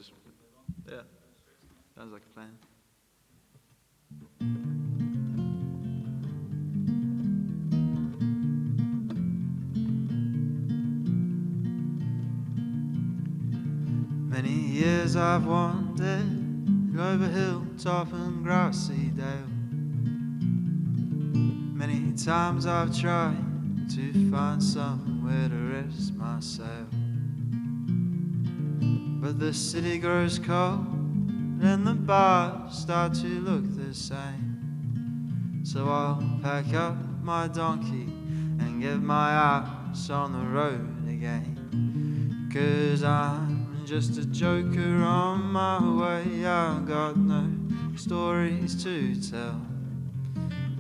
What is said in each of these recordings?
just, yeah, sounds like a plan. Many years I've wandered over hilltop and grassy dale. Many times I've tried to find somewhere to rest my sail, but the city grows cold and the bars start to look the same. So I'll pack up my donkey and get my ass on the road again. 'Cause I'm just a joker on my way, I've got no stories to tell.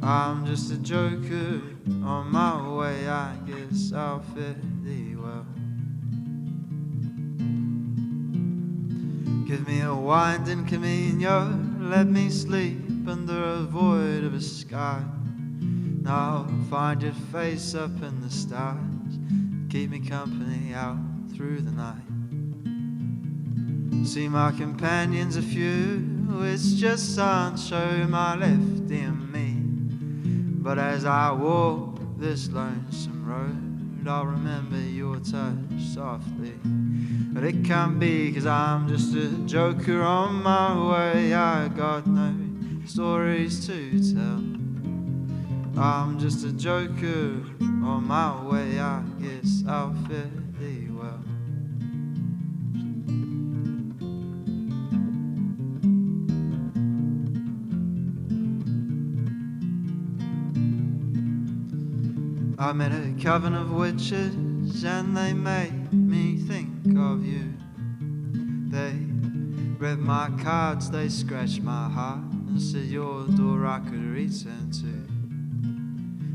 I'm just a joker on my way, I guess I'll fare thee well. Give me a winding camino, let me sleep under a void of a sky. Now I'll find your face up in the stars, keep me company out through the night. See my companions a few, it's just Sancho, my lefty and me. But as I walk this lonesome road, I'll remember your touch softly. But it can't be, 'cause I'm just a joker on my way, I got no stories to tell. I'm just a joker on my way, I guess I'll fare thee well. I met a coven of witches and they made me think of you. They read my cards, they scratched my heart and said your door I could return to.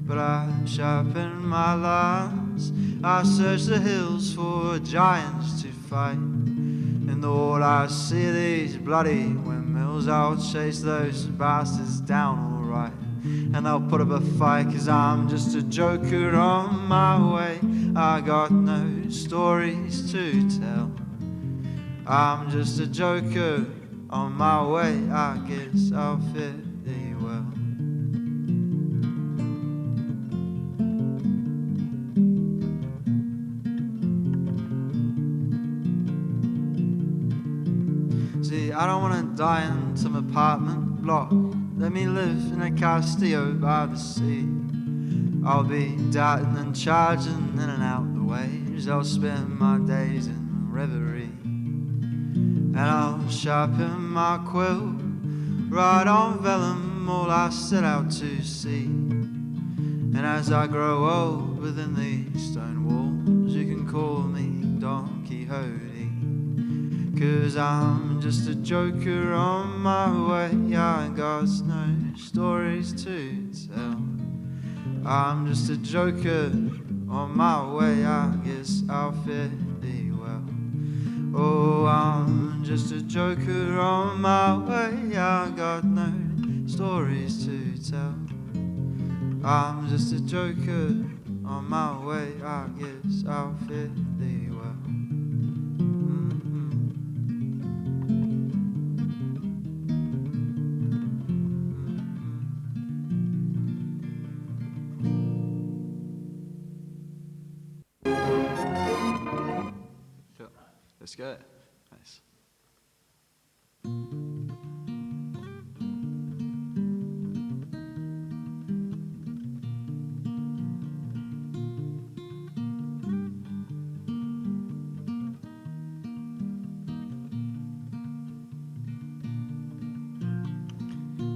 But I sharpened my lance, I searched the hills for giants to fight. And all I see are these bloody windmills, I'll chase those bastards down alright. And they'll put up a fight, 'cause I'm just a joker on my way, I got no stories to tell. I'm just a joker on my way, I guess I'll fare thee well. See, I don't want to die in some apartment block, let me live in a castillo by the sea. I'll be darting and charging in and out the waves, I'll spend my days in reverie. And I'll sharpen my quill, write on vellum all I set out to see. And as I grow old within these stone walls, you can call me Don Quixote. 'Cause I'm just a joker on my way, I got no stories to tell. I'm just a joker on my way, I guess I'll fare thee well. Oh, I'm just a joker on my way, I got no stories to tell. I'm just a joker on my way, I guess I'll fare thee well. Let's go. Nice.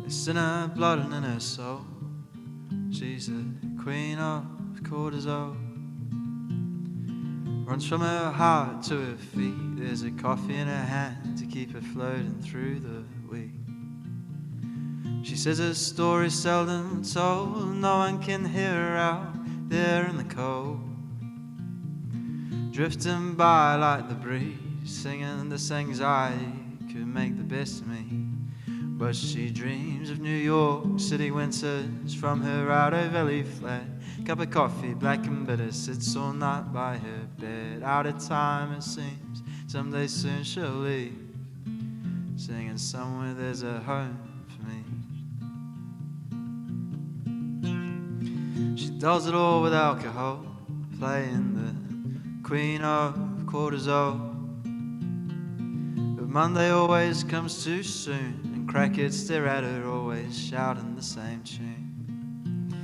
It's in her blood and in her soul. She's the queen of cortisol. Runs from her heart to her feet. There's a coffee in her hand to keep her floating through the week. She says her story's seldom told, no one can hear her out there in the cold. Drifting by like the breeze, singing this anxiety could make the best of me. But she dreams of New York City winters from her outer valley flat. Cup of coffee, black and bitter, sits all night by her bed. Out of time it seems, someday soon she'll leave. singing somewhere there's a home for me. She does it all with alcohol, playing the queen of cortisol. But Monday always comes too soon, and crackheads stare at her, always shouting the same tune.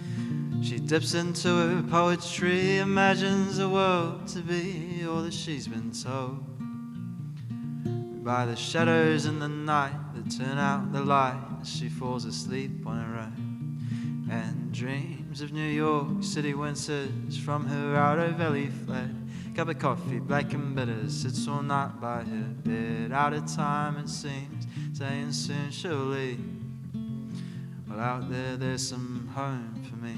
She dips into her poetry, imagines the world to be all that she's been told by the shadows in the night that turn out the light as she falls asleep on her own, and dreams of New York City winters from her outer valley fled. Cup of coffee, black and bitter, sits all night by her bed, out of time it seems, saying soon she'll leave. Well, out there there's some home for me.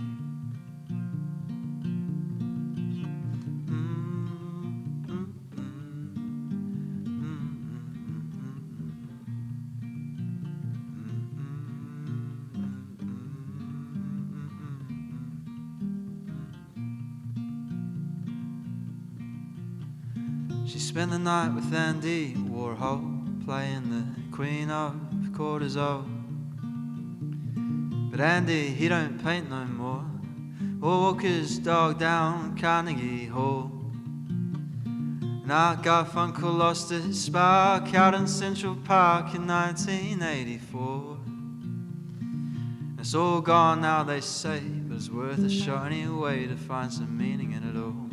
She spent the night with Andy Warhol, playing the queen of cortisol. But Andy, he don't paint no more, or walk his dog down Carnegie Hall. And Art Garfunkel lost his spark out in Central Park in 1984. It's all gone now, they say, but it's worth a shot anyway to find some meaning in it all.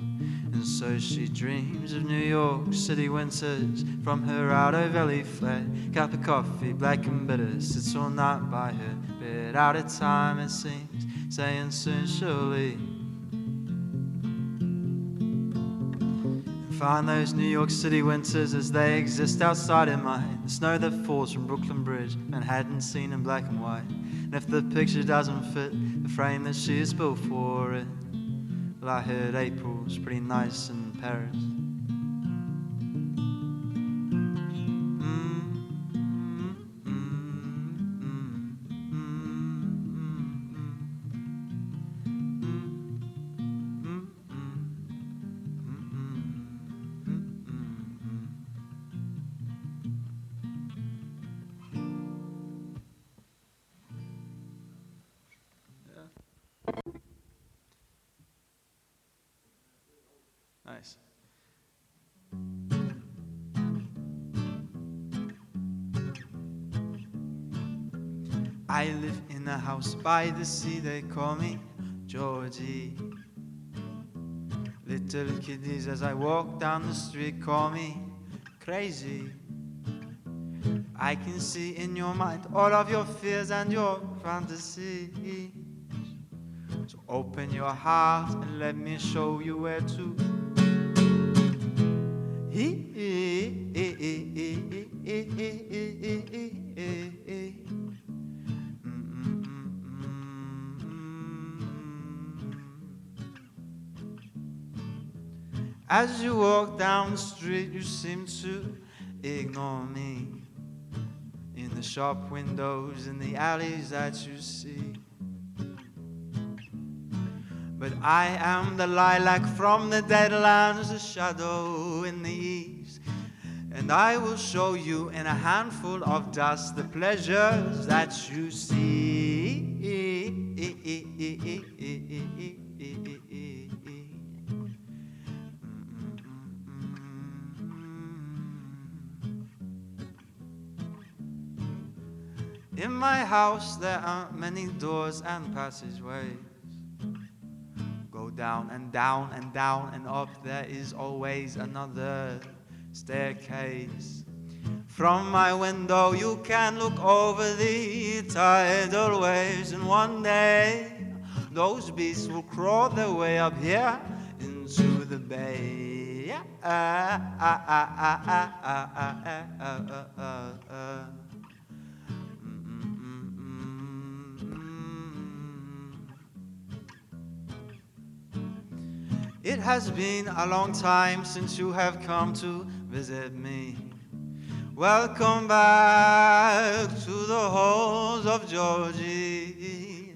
And so she dreams of New York City winters from her outer valley fled. Cup of coffee, black and bitter, sits all night by her bed, out of time it seems, saying soon she'll leave. Find those New York City winters as they exist outside her mind. The snow that falls from Brooklyn Bridge, Manhattan seen in black and white. And if the picture doesn't fit the frame that she has built for it, well, I heard April's pretty nice in Paris. Nice. I live in a house by the sea, they call me Georgie. Little kiddies as I walk down the street call me crazy. I can see in your mind all of your fears and your fantasies. So open your heart and let me show you where to. As you walk down the street, you seem to ignore me. In the shop windows, in the alleys that you see. But I am the lilac from the dead lands, the shadow in the east. And I will show you in a handful of dust the pleasures that you see. In my house there are many doors and passageways. Go down and down and down and up, there is always another staircase. From my window you can look over the tidal waves, and one day those beasts will crawl their way up here into the bay. It has been a long time since you have come to visit me. Welcome back to the halls of Georgie.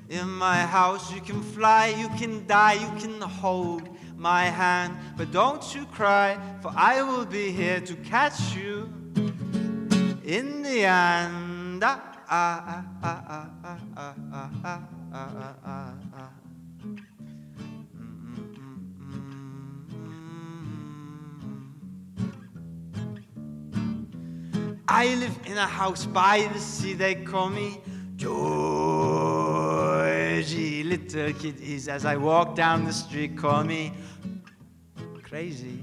In my house you can fly, you can die, you can hold my hand. But don't you cry, for I will be here to catch you in the end. I live in a house by the sea, they call me Georgie. Little kiddies as I walk down the street call me crazy.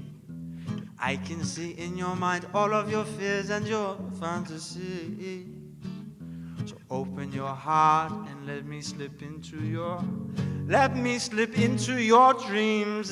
I can see in your mind all of your fears and your fantasy. So open your heart and let me slip into your dreams.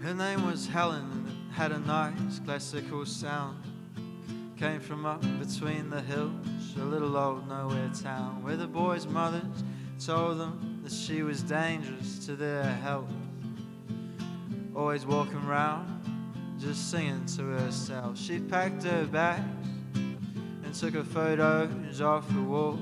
Her name was Helen and it had a nice classical sound. Came from up between the hills, a little old nowhere town, where the boys' mothers told them that she was dangerous to their health. Always walking round, just singing to herself. She packed her bags and took her photos off the wall.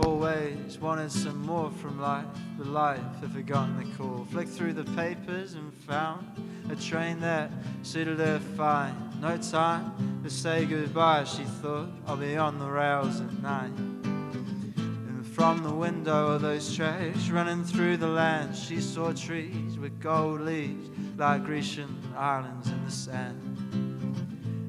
Always wanted some more from life, but life had forgotten the call. Flicked through the papers and found a train that suited her fine. No time to say goodbye, she thought, I'll be on the rails at night. And from the window of those tracks running through the land, she saw trees with gold leaves like Grecian islands in the sand.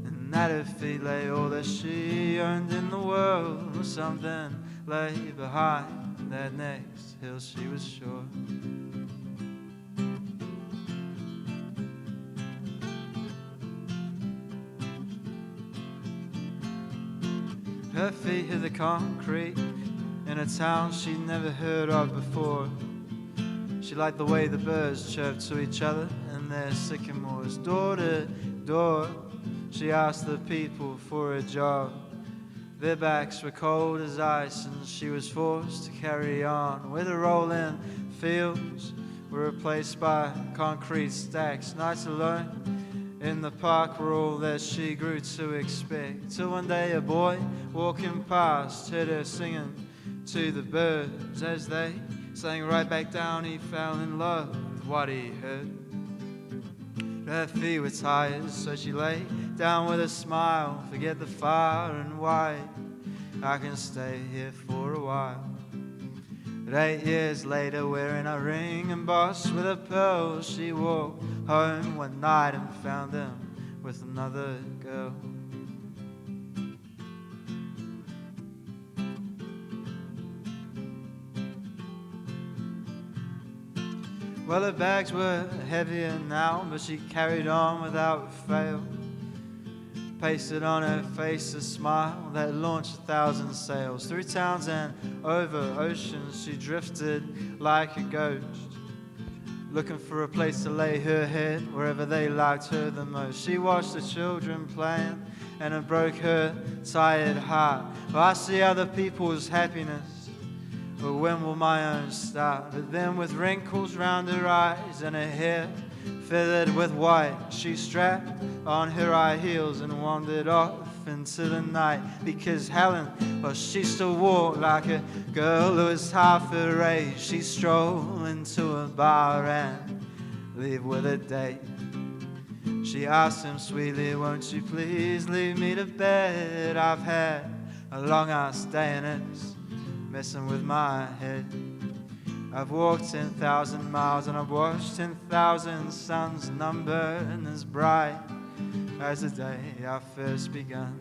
And at her feet lay all that she owned in the world, or something lay behind that next hill, she was sure. Her feet hit the concrete in a town she'd never heard of before. She liked the way the birds chirped to each other and their sycamores. Door to door, she asked the people for a job. Their backs were cold as ice and she was forced to carry on. Where the rolling fields were replaced by concrete stacks. Nights alone in the park were all that she grew to expect. Till one day a boy walking past heard her singing to the birds. As they sang right back down, he fell in love with what he heard. Her feet were tired, so she lay down with a smile. Forget the fire and why I can stay here for a while. But 8 years later, wearing a ring embossed with a pearl, she walked home one night and found him with another girl. Well, her bags were heavier now, but she carried on without fail. Pasted on her face a smile that launched 1,000 sails. Through towns and over oceans she drifted like a ghost, looking for a place to lay her head wherever they liked her the most. She watched the children playing and it broke her tired heart. Well, I see other people's happiness, but when will my own start? But then with wrinkles round her eyes and her hair feathered with white, she strapped on her high heels and wandered off into the night. Because Helen, well, she still walked like a girl who was half her age. She strolled into a bar and leave with a date. She asked him sweetly, won't you please leave me to bed? I've had a long ass day and it's messing with my head. I've walked 10,000 miles and I've watched 10,000 suns numbered as bright as the day I first begun.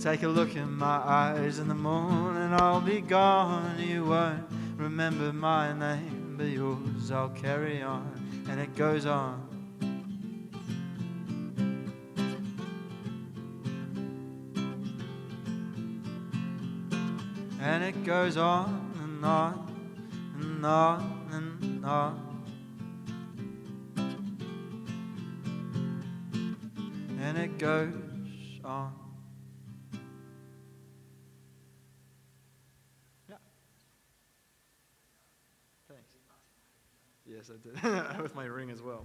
Take a look in my eyes in the morning, I'll be gone. You won't remember my name, but yours I'll carry on. And it goes on. And it goes on and on and on and on. And it goes on. Yeah. Thanks. Yes, I did. With my ring as well.